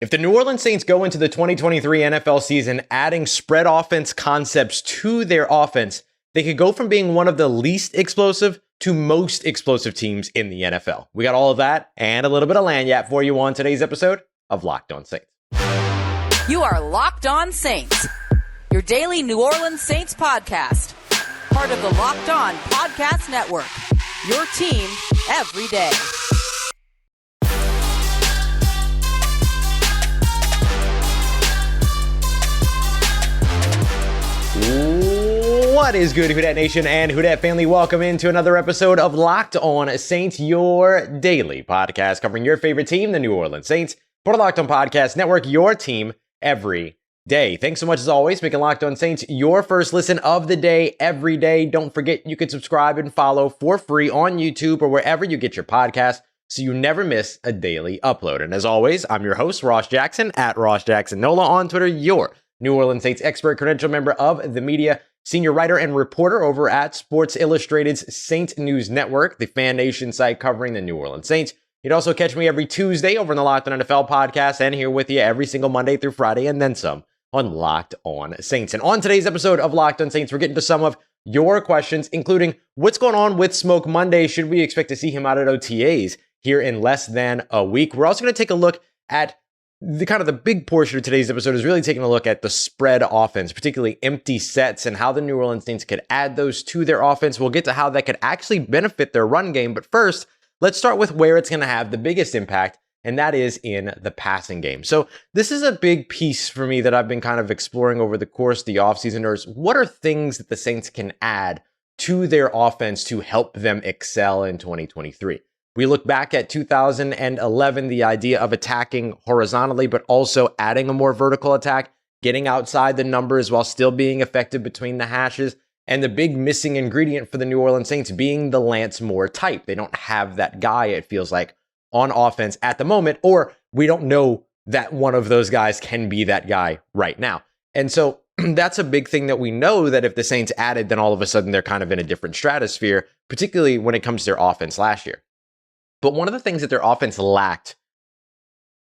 If the New Orleans Saints go into the 2023 NFL season adding spread offense concepts to their offense, they could go from being one of the least explosive to most explosive teams in the NFL. We got all of that and a little bit of lagniappe for you on today's episode of Locked On Saints. You are Locked On Saints, your daily New Orleans Saints podcast. Part of the Locked On Podcast Network, your team every day. What is good, Who Dat Nation and Who Dat family? Welcome into another episode of Locked On Saints, your daily podcast covering your favorite team, the New Orleans Saints. For the Locked On Podcast Network, your team every day. Thanks so much as always, making Locked On Saints your first listen of the day every day. Don't forget you can subscribe and follow for free on YouTube or wherever you get your podcasts so you never miss a daily upload. And as always, I'm your host, Ross Jackson, at Ross Jackson Nola on Twitter, your New Orleans Saints expert credential member of the media, senior writer and reporter over at Sports Illustrated's Saint News Network, the Fan Nation site covering the New Orleans Saints. You'd also catch me every Tuesday over on the Locked On NFL podcast and here with you every single Monday through Friday and then some on Locked On Saints. And on today's episode of Locked On Saints, we're getting to some of your questions, including what's going on with Smoke Monday? Should we expect to see him out at OTAs here in less than a week? We're also going to take a look at the big portion of today's episode is really taking a look at the spread offense, particularly empty sets, and how the New Orleans Saints could add those to their offense. We'll get to how that could actually benefit their run game. But first, let's start with where it's going to have the biggest impact, and that is in the passing game. So this is a big piece for me that I've been kind of exploring over the course of the offseason. Or what are things that the Saints can add to their offense to help them excel in 2023? We look back at 2011, the idea of attacking horizontally, but also adding a more vertical attack, getting outside the numbers while still being effective between the hashes, and the big missing ingredient for the New Orleans Saints being the Lance Moore type. They don't have that guy, it feels like, on offense at the moment, or we don't know that one of those guys can be that guy right now. And so that's a big thing that we know, that if the Saints added, then all of a sudden they're kind of in a different stratosphere, particularly when it comes to their offense last year. But one of the things that their offense lacked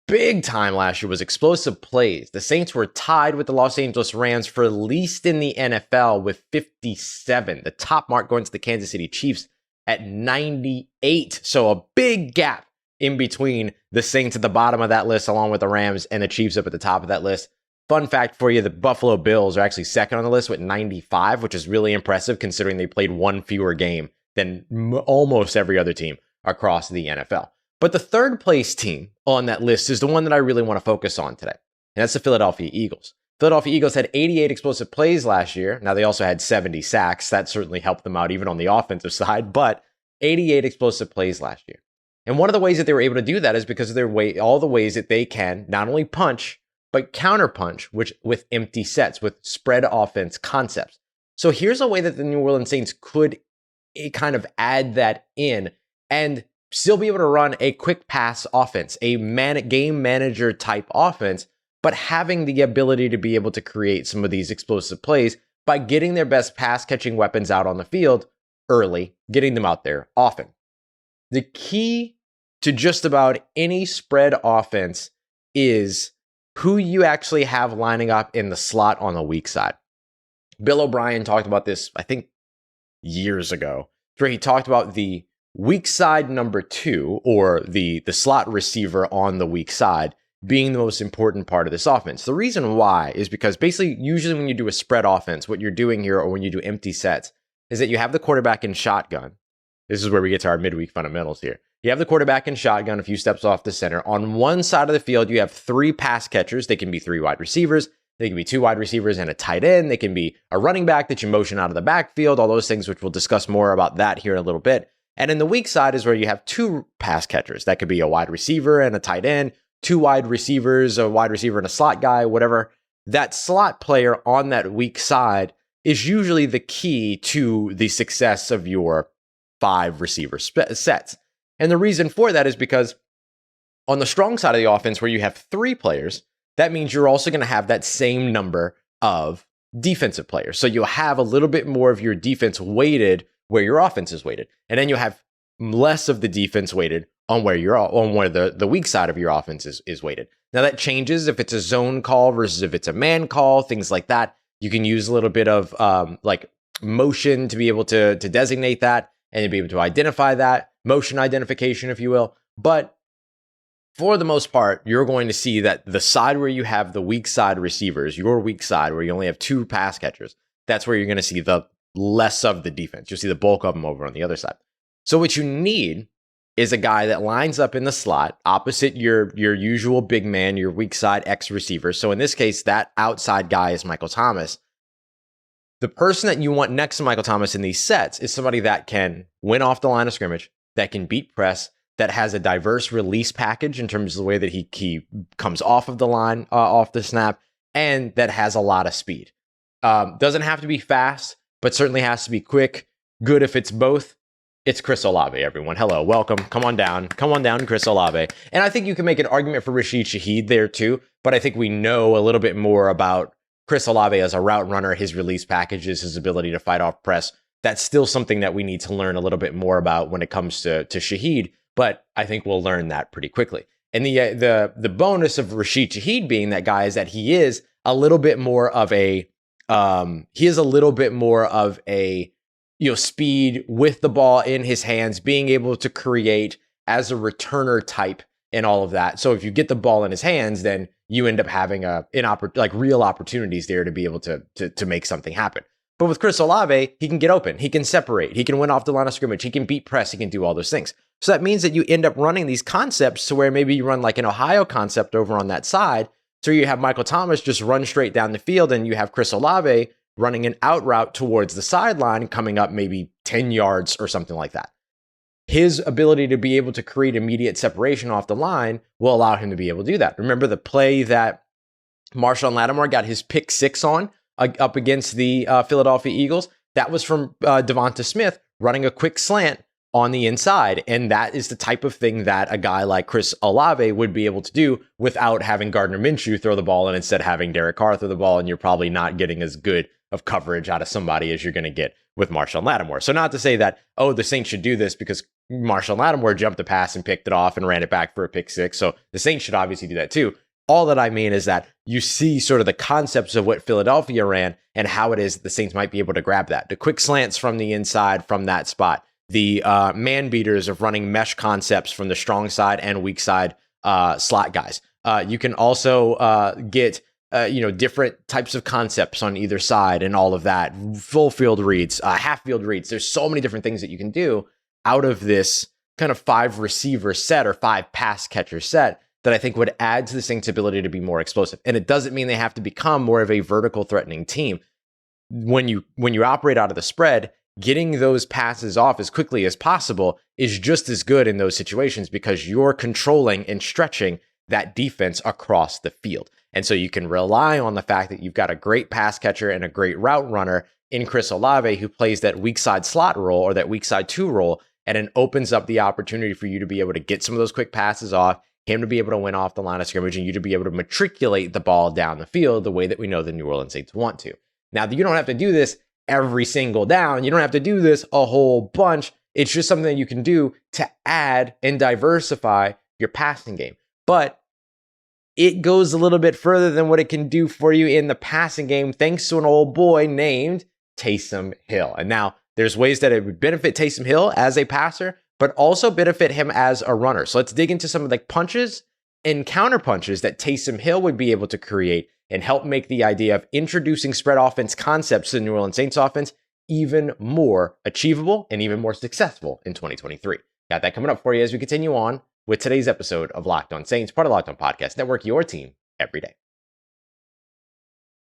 big time last year was explosive plays. The Saints were tied with the Los Angeles Rams for least in the NFL with 57. The top mark going to the Kansas City Chiefs at 98. So a big gap in between the Saints at the bottom of that list, along with the Rams and the Chiefs up at the top of that list. Fun fact for you, the Buffalo Bills are actually second on the list with 95, which is really impressive considering they played one fewer game than almost every other team across the NFL. But the third place team on that list is the one that I really want to focus on today. And that's the Philadelphia Eagles. Philadelphia Eagles had 88 explosive plays last year. Now they also had 70 sacks. That certainly helped them out even on the offensive side, but 88 explosive plays last year. And one of the ways that they were able to do that is because of their way, all the ways that they can not only punch, but counterpunch, which with empty sets, with spread offense concepts. So here's a way that the New Orleans Saints could kind of add that in and still be able to run a quick pass offense, a game manager type offense, but having the ability to be able to create some of these explosive plays by getting their best pass catching weapons out on the field early, getting them out there often. The key to just about any spread offense is who you actually have lining up in the slot on the weak side. Bill O'Brien talked about this, I think, years ago, where he talked about the weak side number 2, or the slot receiver on the weak side, being the most important part of this offense. The reason why is because basically, usually when you do a spread offense, what you're doing here, or when you do empty sets, is that you have the quarterback in shotgun. This is where we get to our midweek fundamentals here. You have the quarterback in shotgun a few steps off the center. On one side of the field, you have 3 pass catchers. They can be 3 wide receivers. They can be 2 wide receivers and a tight end. They can be a running back that you motion out of the backfield, all those things, which we'll discuss more about that here in a little bit. And in the weak side is where you have 2 pass catchers. That could be a wide receiver and a tight end, 2 wide receivers, a wide receiver and a slot guy, whatever. That slot player on that weak side is usually the key to the success of your 5 receiver sets. And the reason for that is because on the strong side of the offense, where you have 3 players, that means you're also going to have that same number of defensive players. So you'll have a little bit more of your defense weighted where your offense is weighted. And then you'll have less of the defense weighted on where the weak side of your offense is weighted. Now that changes if it's a zone call versus if it's a man call, things like that. You can use a little bit of like motion to be able to designate that and to be able to identify that, motion identification, if you will. But for the most part, you're going to see that the side where you have the weak side receivers, your weak side where you only have 2 pass catchers, that's where you're going to see the less of the defense. You'll see the bulk of them over on the other side. So what you need is a guy that lines up in the slot opposite your usual big man, your weak side X receiver. So in this case, that outside guy is Michael Thomas. The person that you want next to Michael Thomas in these sets is somebody that can win off the line of scrimmage, that can beat press, that has a diverse release package in terms of the way that he comes off of the line, off the snap, and that has a lot of speed. Doesn't have to be fast, but certainly has to be quick. Good if it's both. It's Chris Olave, everyone. Hello, welcome. Come on down, Chris Olave. And I think you can make an argument for Rashid Shaheed there too, but I think we know a little bit more about Chris Olave as a route runner, his release packages, his ability to fight off press. That's still something that we need to learn a little bit more about when it comes to Shaheed. But I think we'll learn that pretty quickly. And the bonus of Rashid Shaheed being that guy is that he is a little bit more of a speed with the ball in his hands, being able to create as a returner type and all of that. So if you get the ball in his hands, then you end up having real opportunities there to be able to make something happen. But with Chris Olave, he can get open, he can separate, he can win off the line of scrimmage, he can beat press, he can do all those things. So that means that you end up running these concepts to where maybe you run like an Ohio concept over on that side. So you have Michael Thomas just run straight down the field, and you have Chris Olave running an out route towards the sideline, coming up maybe 10 yards or something like that. His ability to be able to create immediate separation off the line will allow him to be able to do that. Remember the play that Marshawn Lattimore got his pick 6 on up against the Philadelphia Eagles? That was from Devonta Smith running a quick slant on the inside. And that is the type of thing that a guy like Chris Olave would be able to do without having Gardner Minshew throw the ball and instead having Derek Carr throw the ball. And you're probably not getting as good of coverage out of somebody as you're going to get with Marshawn Lattimore. So not to say that, the Saints should do this because Marshawn Lattimore jumped the pass and picked it off and ran it back for a pick 6. So the Saints should obviously do that too. All that I mean is that you see sort of the concepts of what Philadelphia ran and how it is the Saints might be able to grab that. The quick slants from the inside from that spot. The man beaters of running mesh concepts from the strong side and weak side slot guys. You can also get different types of concepts on either side and all of that. Full field reads, half field reads. There's so many different things that you can do out of this kind of 5 receiver set or 5 pass catcher set that I think would add to the Saints' ability to be more explosive. And it doesn't mean they have to become more of a vertical threatening team. When you operate out of the spread, getting those passes off as quickly as possible is just as good in those situations because you're controlling and stretching that defense across the field. And so you can rely on the fact that you've got a great pass catcher and a great route runner in Chris Olave who plays that weak side slot role or that weak side 2 role, and it opens up the opportunity for you to be able to get some of those quick passes off, him to be able to win off the line of scrimmage, and you to be able to matriculate the ball down the field the way that we know the New Orleans Saints want to. Now, you don't have to do this every single down. You don't have to do this a whole bunch. It's just something that you can do to add and diversify your passing game. But it goes a little bit further than what it can do for you in the passing game, thanks to an old boy named Taysom Hill. And now there's ways that it would benefit Taysom Hill as a passer, but also benefit him as a runner. So let's dig into some of the punches and counter punches that Taysom Hill would be able to create and help make the idea of introducing spread offense concepts to the New Orleans Saints offense even more achievable and even more successful in 2023. Got that coming up for you as we continue on with today's episode of Locked On Saints, part of Locked On Podcast Network, your team every day.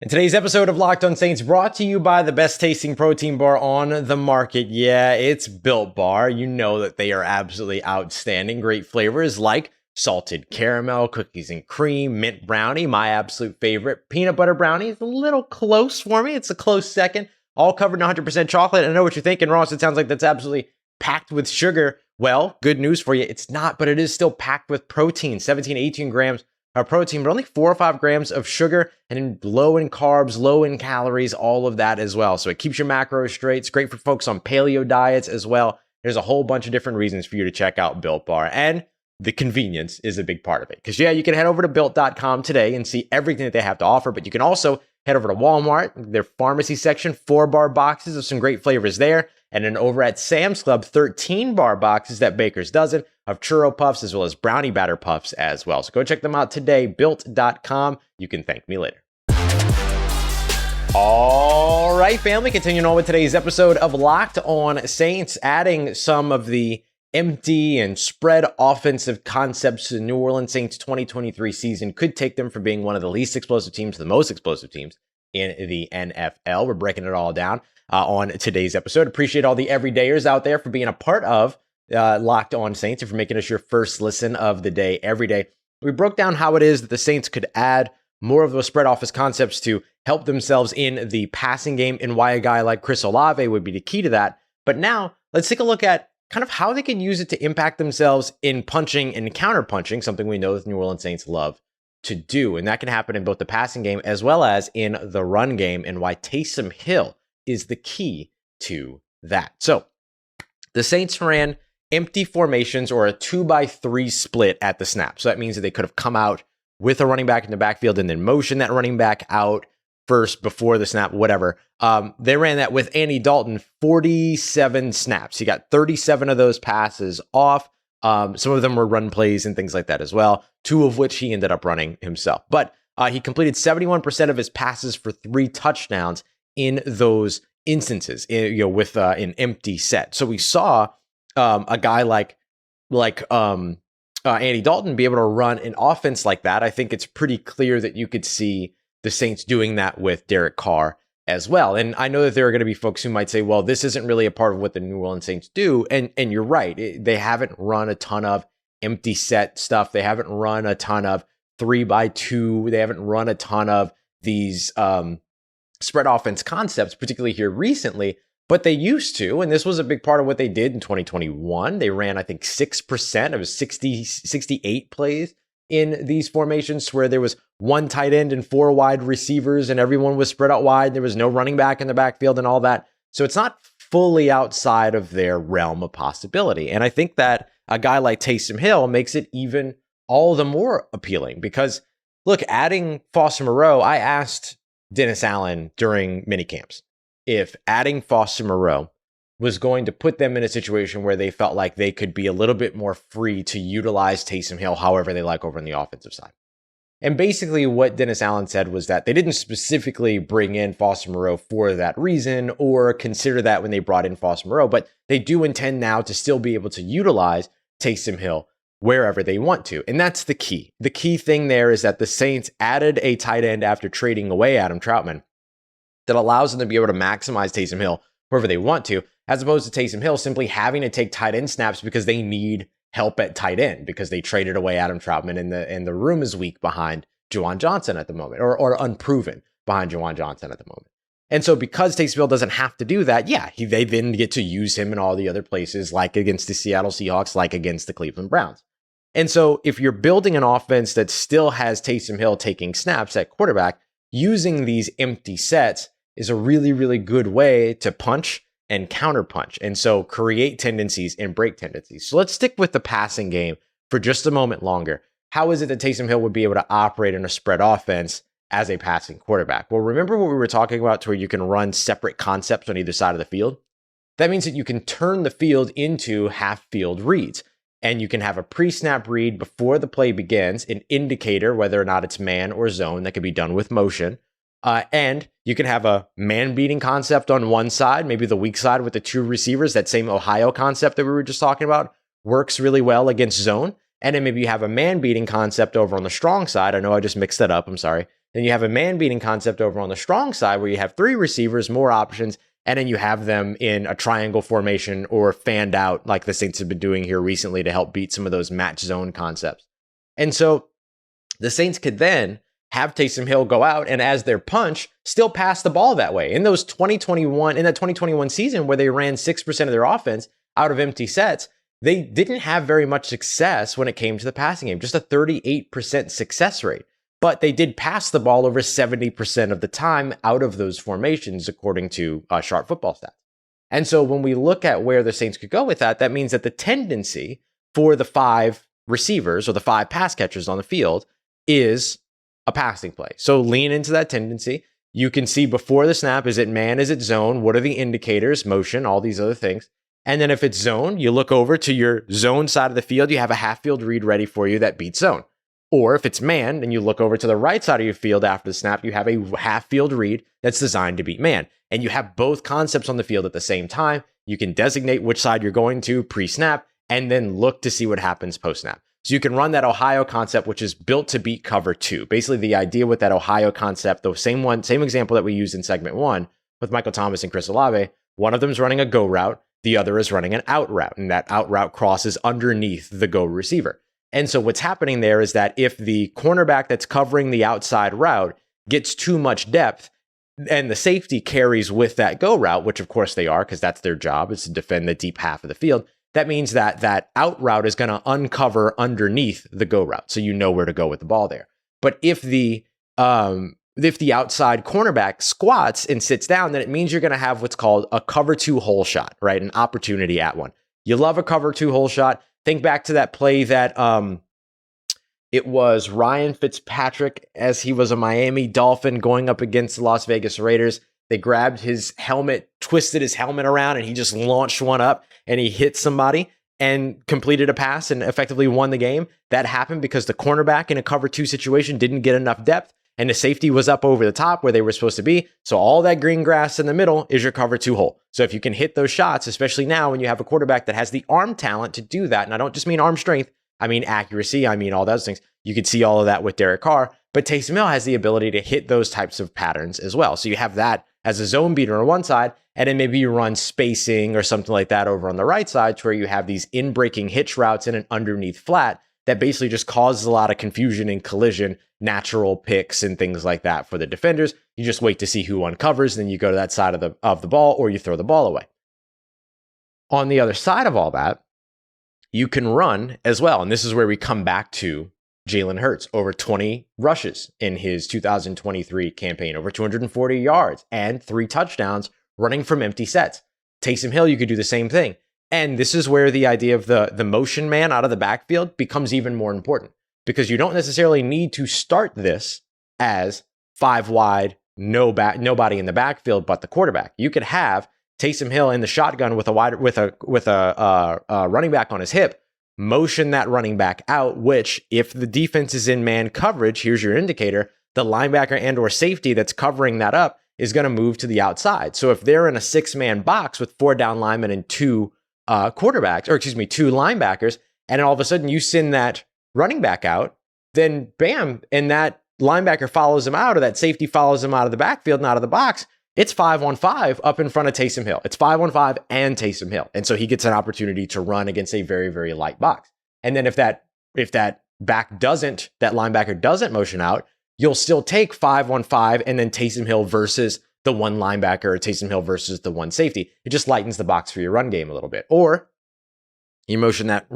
And today's episode of Locked On Saints brought to you by the best tasting protein bar on the market. Yeah, it's Built Bar. You know that they are absolutely outstanding. Great flavors like salted caramel, cookies and cream, mint brownie, my absolute favorite. Peanut butter brownie is a little close for me. It's a close second. All covered in 100% chocolate. I know what you're thinking, Ross. It sounds like that's absolutely packed with sugar. Well, good news for you. It's not, but it is still packed with protein, 17, 18 grams of protein, but only 4 or 5 grams of sugar and low in carbs, low in calories, all of that as well. So it keeps your macros straight. It's great for folks on paleo diets as well. There's a whole bunch of different reasons for you to check out Built Bar. And the convenience is a big part of it. Because yeah, you can head over to built.com today and see everything that they have to offer, but you can also head over to Walmart, their pharmacy section, 4-bar boxes of some great flavors there. And then over at Sam's Club, 13-bar boxes that Baker's Dozen of churro puffs as well as brownie batter puffs as well. So go check them out today, built.com. You can thank me later. All right, family, continuing on with today's episode of Locked On Saints, adding some of the empty and spread offensive concepts to the New Orleans Saints 2023 season could take them from being one of the least explosive teams to the most explosive teams in the NFL. We're breaking it all down on today's episode. Appreciate all the everydayers out there for being a part of Locked On Saints and for making us your first listen of the day every day. We broke down how it is that the Saints could add more of those spread offense concepts to help themselves in the passing game and why a guy like Chris Olave would be the key to that. But now let's take a look at kind of how they can use it to impact themselves in punching and counter-punching, something we know the New Orleans Saints love to do. And that can happen in both the passing game as well as in the run game, and why Taysom Hill is the key to that. So the Saints ran empty formations or a 2-by-3 split at the snap. So that means that they could have come out with a running back in the backfield and then motion that running back out first before the snap, whatever. They ran that with Andy Dalton 47 snaps. He got 37 of those passes off. Some of them were run plays and things like that as well, 2 of which he ended up running himself. But he completed 71% of his passes for 3 touchdowns in those instances, with an empty set. So we saw a guy like Andy Dalton be able to run an offense like that. I think it's pretty clear that you could see the Saints doing that with Derek Carr as well. And I know that there are going to be folks who might say, well, this isn't really a part of what the New Orleans Saints do. And you're right. They haven't run a ton of empty set stuff. They haven't run a ton of 3-by-2. They haven't run a ton of these spread offense concepts, particularly here recently, but they used to. And this was a big part of what they did in 2021. They ran, I think, 6% of 68 plays in these formations where there was 1 tight end and 4 wide receivers and everyone was spread out wide. There was no running back in the backfield and all that. So it's not fully outside of their realm of possibility. And I think that a guy like Taysom Hill makes it even all the more appealing because, look, adding Foster Moreau, I asked Dennis Allen during minicamps if adding Foster Moreau was going to put them in a situation where they felt like they could be a little bit more free to utilize Taysom Hill however they like over on the offensive side. And basically what Dennis Allen said was that they didn't specifically bring in Foster Moreau for that reason or consider that when they brought in Foster Moreau, but they do intend now to still be able to utilize Taysom Hill wherever they want to. And that's the key. The key thing there is that the Saints added a tight end after trading away Adam Troutman that allows them to be able to maximize Taysom Hill wherever they want to, as opposed to Taysom Hill simply having to take tight end snaps because they need help at tight end because they traded away Adam Troutman and the room is weak behind Juwan Johnson at the moment, or unproven behind Juwan Johnson at the moment. And so because Taysom Hill doesn't have to do that, they then get to use him in all the other places, like against the Seattle Seahawks, like against the Cleveland Browns. And so if you're building an offense that still has Taysom Hill taking snaps at quarterback, using these empty sets is a really, really good way to punch and counterpunch. And so create tendencies and break tendencies. So let's stick with the passing game for just a moment longer. How is it that Taysom Hill would be able to operate in a spread offense as a passing quarterback? Well, remember what we were talking about to where you can run separate concepts on either side of the field? That means that you can turn the field into half field reads. And you can have a pre-snap read before the play begins, an indicator whether or not it's man or zone that can be done with motion. And you can have a man-beating concept on one side, maybe the weak side with the 2 receivers. That same Ohio concept that we were just talking about works really well against zone. And then maybe you have a man-beating concept over on the strong side. I know I just mixed that up. I'm sorry. Then you have a man-beating concept over on the strong side where you have 3 receivers, more options, and then you have them in a triangle formation or fanned out like the Saints have been doing here recently to help beat some of those match zone concepts. And so the Saints could then have Taysom Hill go out and as their punch, still pass the ball that way. In that 2021 season where they ran 6% of their offense out of empty sets, they didn't have very much success when it came to the passing game, just a 38% success rate. But they did pass the ball over 70% of the time out of those formations, according to Sharp Football Stats. And so when we look at where the Saints could go with that, that means that the tendency for the 5 receivers or the 5 pass catchers on the field is a passing play. So lean into that tendency. You can see before the snap, is it man, is it zone? What are the indicators, motion, all these other things. And then if it's zone, you look over to your zone side of the field, you have a half field read ready for you that beats zone. Or if it's man, and you look over to the right side of your field after the snap, you have a half field read that's designed to beat man. And you have both concepts on the field at the same time. You can designate which side you're going to pre-snap and then look to see what happens post-snap. So you can run that Ohio concept, which is built to beat cover 2. Basically, the idea with that Ohio concept, the same example that we used in segment 1 with Michael Thomas and Chris Olave, one of them is running a go route, the other is running an out route, and that out route crosses underneath the go receiver. And so what's happening there is that if the cornerback that's covering the outside route gets too much depth and the safety carries with that go route, which of course they are because that's their job, is to defend the deep half of the field, that means that that out route is going to uncover underneath the go route. So you know where to go with the ball there. But if the outside cornerback squats and sits down, then it means you're going to have what's called a cover 2 hole shot, right? An opportunity at one. You love a cover 2 hole shot. Think back to that play that it was Ryan Fitzpatrick as he was a Miami Dolphin going up against the Las Vegas Raiders. They grabbed his helmet, twisted his helmet around, and he just launched one up and he hit somebody and completed a pass and effectively won the game. That happened because the cornerback in a cover 2 situation didn't get enough depth and the safety was up over the top where they were supposed to be. So all that green grass in the middle is your cover 2 hole. So if you can hit those shots, especially now when you have a quarterback that has the arm talent to do that, and I don't just mean arm strength, I mean accuracy, I mean all those things. You could see all of that with Derek Carr, but Taysom Hill has the ability to hit those types of patterns as well. So you have that as a zone beater on one side, and then maybe you run spacing or something like that over on the right side to where you have these in-breaking hitch routes in an underneath flat that basically just causes a lot of confusion and collision, natural picks and things like that for the defenders. You just wait to see who uncovers, then you go to that side of the ball or you throw the ball away. On the other side of all that, you can run as well. And this is where we come back to Jalen Hurts, over 20 rushes in his 2023 campaign, over 240 yards and 3 touchdowns running from empty sets. Taysom Hill, you could do the same thing. And this is where the idea of the motion man out of the backfield becomes even more important, because you don't necessarily need to start this as 5 wide, nobody in the backfield but the quarterback. You could have Taysom Hill in the shotgun with a running back on his hip, motion that running back out, which if the defense is in man coverage, here's your indicator, the linebacker and or safety that's covering that up is going to move to the outside. So if they're in a 6-man box with 4 down linemen and 2 2 linebackers, and all of a sudden you send that running back out, then bam, and that linebacker follows him out or that safety follows him out of the backfield and out of the box, it's 5-on-5 up in front of Taysom Hill. It's 5-on-5 and Taysom Hill. And so he gets an opportunity to run against a very, very light box. And then if that linebacker doesn't motion out, you'll still take 5-on-5 and then Taysom Hill versus the one linebacker or Taysom Hill versus the one safety. It just lightens the box for your run game a little bit. Or you motion that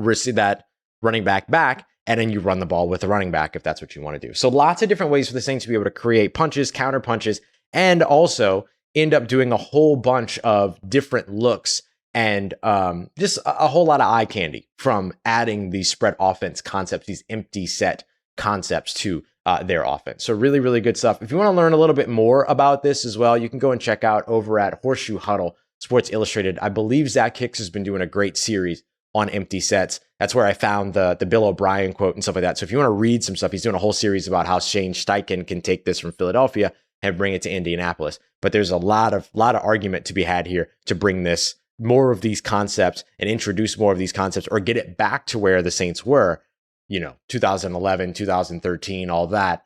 running back and then you run the ball with the running back if that's what you want to do. So lots of different ways for the Saints to be able to create punches, counter punches, and also end up doing a whole bunch of different looks and just a whole lot of eye candy from adding these spread offense concepts, these empty set concepts to their offense. So really, really good stuff. If you want to learn a little bit more about this as well, you can go and check out over at Horseshoe Huddle, Sports Illustrated. I believe Zach Hicks has been doing a great series on empty sets. That's where I found the Bill O'Brien quote and stuff like that. So if you want to read some stuff, he's doing a whole series about how Shane Steichen can take this from Philadelphia and bring it to Indianapolis. But there's a lot of argument to be had here to bring this more of these concepts and introduce more of these concepts or get it back to where the Saints were, 2011, 2013, all that,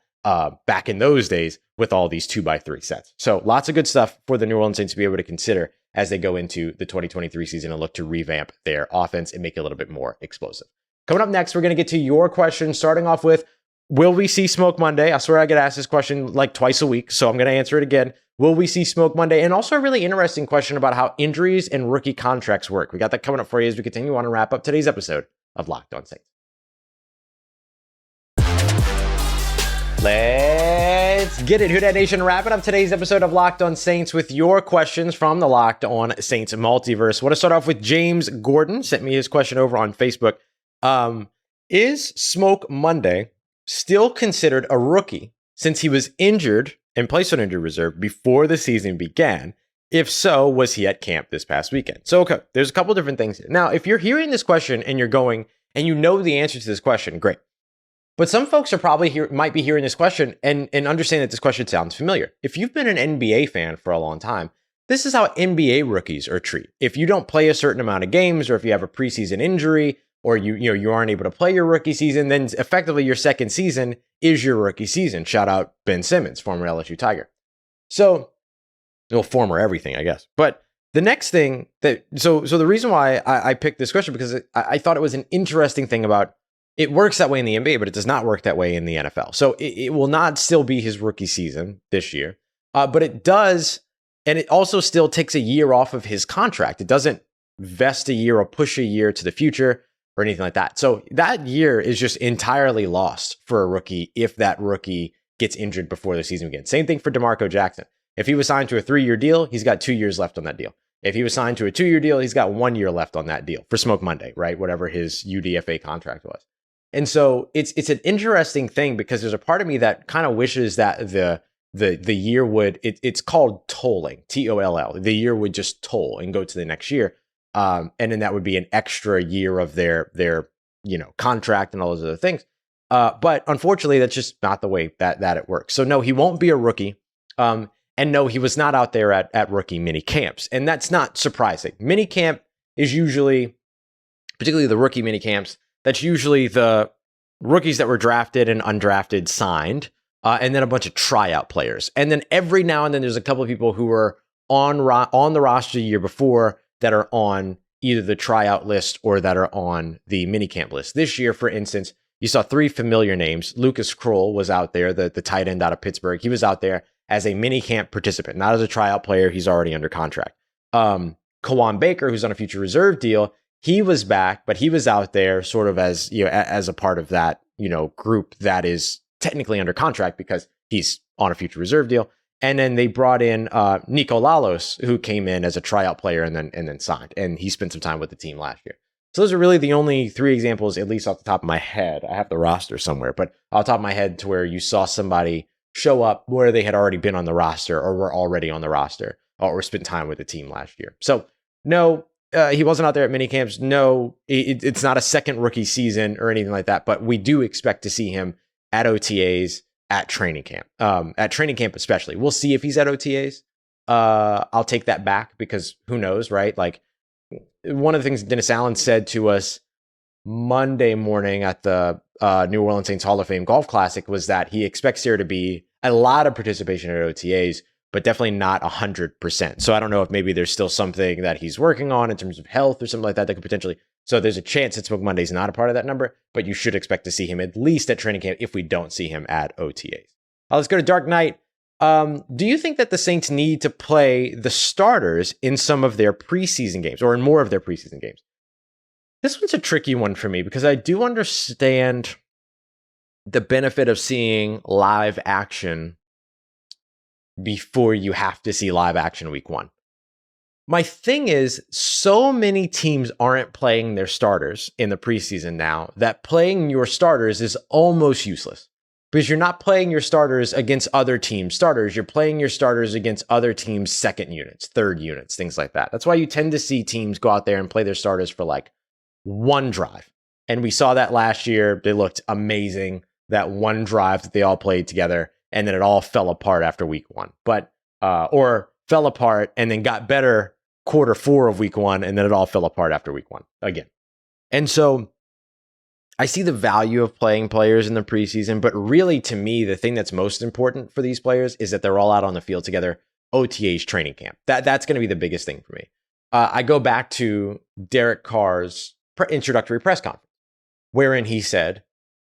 back in those days with all these 2x3 sets. So lots of good stuff for the New Orleans Saints to be able to consider as they go into the 2023 season and look to revamp their offense and make it a little bit more explosive. Coming up next, we're going to get to your questions, starting off with, will we see Smoke Monday? I swear I get asked this question like twice a week, so I'm going to answer it again. Will we see Smoke Monday? And also a really interesting question about how injuries and rookie contracts work. We got that coming up for you as we continue on and wrap up today's episode of Locked On Saints. Let's get it. Who Dat Nation, wrapping up today's episode of Locked On Saints with your questions from the Locked On Saints multiverse. I want to start off with James Gordon. Sent me his question over on Facebook. Is Smoke Monday still considered a rookie since he was injured and placed on injured reserve before the season began? If so, was he at camp this past weekend? So, okay, there's a couple different things here. Now, if you're hearing this question and you're going and you know the answer to this question, great. But some folks are probably might be hearing this question and understand that this question sounds familiar. If you've been an NBA fan for a long time, this is how NBA rookies are treated. If you don't play a certain amount of games, or if you have a preseason injury, or you aren't able to play your rookie season, then effectively your second season is your rookie season. Shout out Ben Simmons, former LSU Tiger. So, well, former everything, I guess. But the next thing so the reason why I picked this question, because I thought it was an interesting thing about it works that way in the NBA, but it does not work that way in the NFL. So it will not still be his rookie season this year, but it does, and it also still takes a year off of his contract. It doesn't vest a year or push a year to the future or anything like that. So that year is just entirely lost for a rookie if that rookie gets injured before the season begins. Same thing for DeMarco Jackson. If he was signed to a 3-year deal, he's got 2 years left on that deal. If he was signed to a 2-year deal, he's got 1 year left on that deal for Smoke Monday, right? Whatever his UDFA contract was. And so it's an interesting thing, because there's a part of me that kind of wishes that the year would, it's called tolling, TOLL. The year would just toll and go to the next year. And then that would be an extra year of their contract and all those other things. But unfortunately, that's just not the way that it works. So no, he won't be a rookie. And no, he was not out there at rookie mini camps. And that's not surprising. Mini camp is usually, particularly the rookie mini camps, that's usually the rookies that were drafted and undrafted signed, and then a bunch of tryout players. And then every now and then there's a couple of people who were on the roster the year before that are on either the tryout list or that are on the minicamp list. This year, for instance, you saw 3 familiar names. Lucas Kroll was out there, the tight end out of Pittsburgh. He was out there as a minicamp participant, not as a tryout player. He's already under contract. Kawan Baker, who's on a future reserve deal, he was back, but he was out there sort of as, as a part of that, group that is technically under contract because he's on a future reserve deal. And then they brought in Nico Lalos, who came in as a tryout player and then signed. And he spent some time with the team last year. So those are really the only 3 examples, at least off the top of my head. I have the roster somewhere, but off the top of my head, to where you saw somebody show up where they had already been on the roster or were already on the roster or spent time with the team last year. So no, he wasn't out there at minicamps. No, it's not a second rookie season or anything like that, but we do expect to see him at OTAs, at training camp, especially. We'll see if he's at OTAs. I'll take that back, because who knows, right? Like, one of the things Dennis Allen said to us Monday morning at the New Orleans Saints Hall of Fame Golf Classic was that he expects there to be a lot of participation at OTAs, but definitely not 100%. So I don't know if maybe there's still something that he's working on in terms of health or something like that could potentially. So there's a chance that Smoke Monday is not a part of that number, but you should expect to see him at least at training camp if we don't see him at OTAs. Let's go to Dark Knight. Do you think that the Saints need to play the starters in some of their preseason games, or in more of their preseason games? This one's a tricky one for me, because I do understand the benefit of seeing live action before you have to see live action week 1. My thing is, so many teams aren't playing their starters in the preseason now that playing your starters is almost useless, because you're not playing your starters against other teams' starters. You're playing your starters against other teams' second units, third units, things like that. That's why you tend to see teams go out there and play their starters for like one drive. And we saw that last year. They looked amazing, that one drive that they all played together, and then it all fell apart after week 1. Or fell apart and then got better quarter 4 of week 1, and then it all fell apart after week 1 again. And so I see the value of playing players in the preseason, but really, to me, the thing that's most important for these players is that they're all out on the field together, OTAs, training camp. That's going to be the biggest thing for me. I go back to Derek Carr's introductory press conference, wherein he said,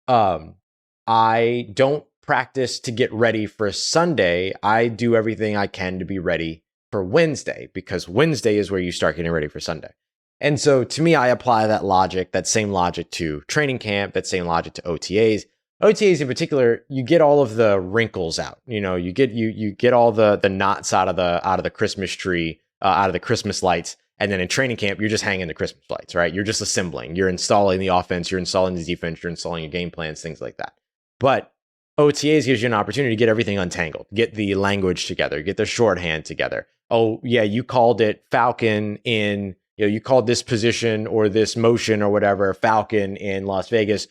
I don't practice to get ready for Sunday. I do everything I can to be ready for Wednesday, because Wednesday is where you start getting ready for Sunday. And so to me, I apply that same logic to training camp, that same logic to OTAs. OTAs in particular, you get all of the wrinkles out. You get all the knots out of the Christmas tree, out of the Christmas lights, And then in training camp, you're just hanging the Christmas lights, right? You're just assembling. You're installing the offense. You're installing the defense. You're installing your game plans, things like that. But OTAs gives you an opportunity to get everything untangled, get the language together, get the shorthand together. Oh, yeah, you called it Falcon in, you called this position or this motion or whatever, Falcon in Las Vegas.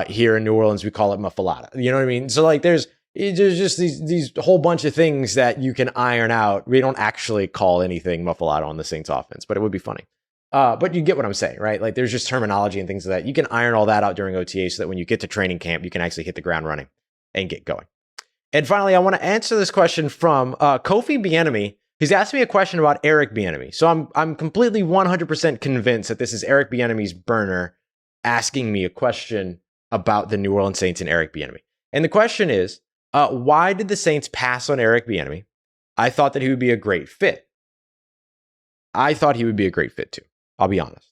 Here in New Orleans, we call it muffalata. You know what I mean? So like there's just these whole bunch of things that you can iron out. We don't actually call anything muffalata on the Saints offense, but it would be funny. But you get what I'm saying, right? Like there's just terminology and things like that. You can iron all that out during OTA so that when you get to training camp, you can actually hit the ground running and get going. And finally, I want to answer this question from Kofi Bieniemy. He's asked me a question about Eric Bieniemy. So I'm completely 100% convinced that this is Eric Bieniemy's burner asking me a question about the New Orleans Saints and Eric Bieniemy. And the question is, why did the Saints pass on Eric Bieniemy? I thought that he would be a great fit. I thought he would be a great fit too. I'll be honest.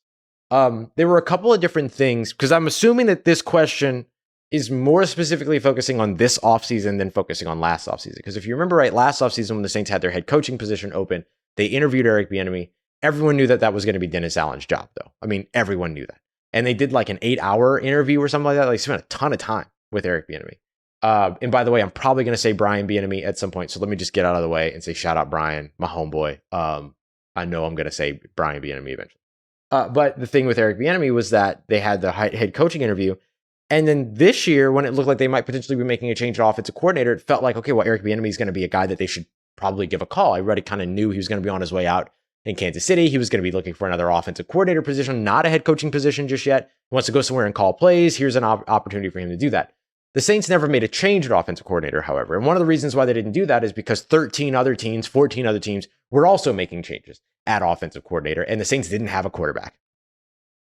There were a couple of different things, because I'm assuming that this question is more specifically focusing on this offseason than focusing on last offseason. Because if you remember right, last offseason when the Saints had their head coaching position open, they interviewed Eric Bieniemy. Everyone knew that that was going to be Dennis Allen's job, though. I mean, everyone knew that. And they did like an 8-hour interview or something like that. They spent a ton of time with Eric Bieniemy. And by the way, I'm probably going to say Brian Bieniemy at some point. So let me just get out of the way and say shout out Brian, my homeboy. I know I'm going to say Brian Bieniemy eventually. But the thing with Eric Bieniemy was that they had the head coaching interview. And then this year, when it looked like they might potentially be making a change to offensive coordinator, it felt like, okay, well, Eric Bieniemy is going to be a guy that they should probably give a call. Everybody kind of knew he was going to be on his way out in Kansas City. He was going to be looking for another offensive coordinator position, not a head coaching position just yet. He wants to go somewhere and call plays. Here's an opportunity for him to do that. The Saints never made a change at offensive coordinator, however. And one of the reasons why they didn't do that is because 14 other teams were also making changes at offensive coordinator, and the Saints didn't have a quarterback.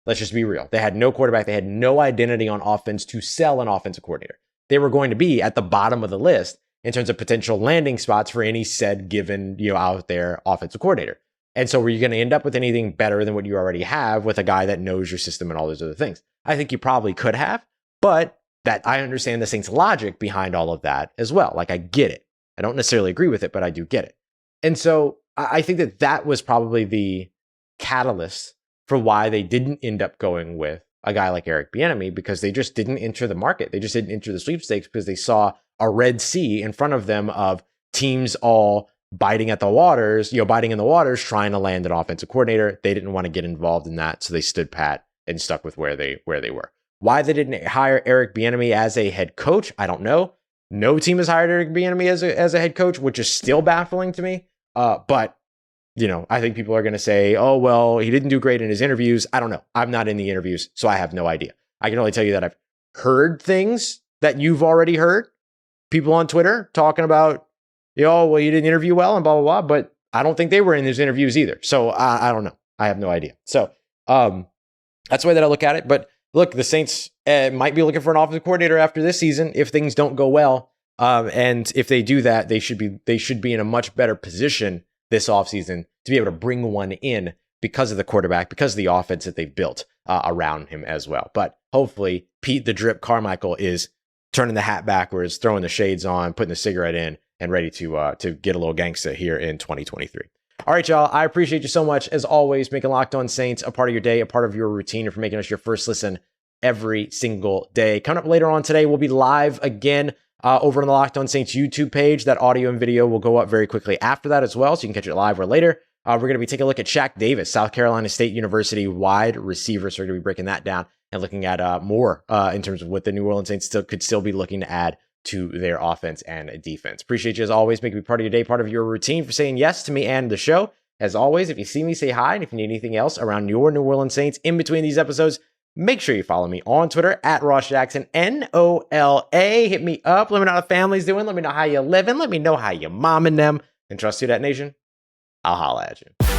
Let's just be real. They had no quarterback. They had no identity on offense to sell an offensive coordinator. They were going to be at the bottom of the list in terms of potential landing spots for any said given, out there offensive coordinator. And so were you going to end up with anything better than what you already have with a guy that knows your system and all those other things? I think you probably could have, but that I understand the Saints' logic behind all of that as well. Like I get it. I don't necessarily agree with it, but I do get it. And so I think that that was probably the catalyst for why they didn't end up going with a guy like Eric Bieniemy, because they just didn't enter the market. They just didn't enter the sweepstakes because they saw a red sea in front of them of teams all biting in the waters, trying to land an offensive coordinator. They didn't want to get involved in that, so they stood pat and stuck with where they were. Why they didn't hire Eric Bieniemy as a head coach, I don't know. No team has hired Eric Bieniemy as a head coach, which is still baffling to me. But I think people are going to say, oh, well, he didn't do great in his interviews. I don't know. I'm not in the interviews, so I have no idea. I can only tell you that I've heard things that you've already heard. People on Twitter talking about, well, you didn't interview well and blah, blah, blah. But I don't think they were in those interviews either. So I don't know. I have no idea. So that's the way that I look at it. But look, the Saints might be looking for an offensive coordinator after this season if things don't go well. And if they do that, they should be in a much better position this offseason to be able to bring one in because of the quarterback, because of the offense that they've built around him as well. But hopefully Pete the Drip Carmichael is turning the hat backwards, throwing the shades on, putting the cigarette in, and ready to get a little gangsta here in 2023. All right, y'all. I appreciate you so much, as always, making Locked On Saints a part of your day, a part of your routine, and for making us your first listen every single day. Coming up later on today, we'll be live again over on the Locked On Saints YouTube page. That audio and video will go up very quickly after that as well, so you can catch it live or later. We're going to be taking a look at Shaq Davis, South Carolina State University wide receiver. So we're going to be breaking that down and looking at more in terms of what the New Orleans Saints could still be looking to add to their offense and defense. Appreciate you as always, making me part of your day, part of your routine, for saying yes to me and the show. As always, if you see me, say hi. And if you need anything else around your New Orleans Saints in between these episodes, make sure you follow me on Twitter at Ross Jackson, NOLA. Hit me up. Let me know how the family's doing. Let me know how you're living. Let me know how your mom and them. And trust Who Dat Nation, I'll holla at you.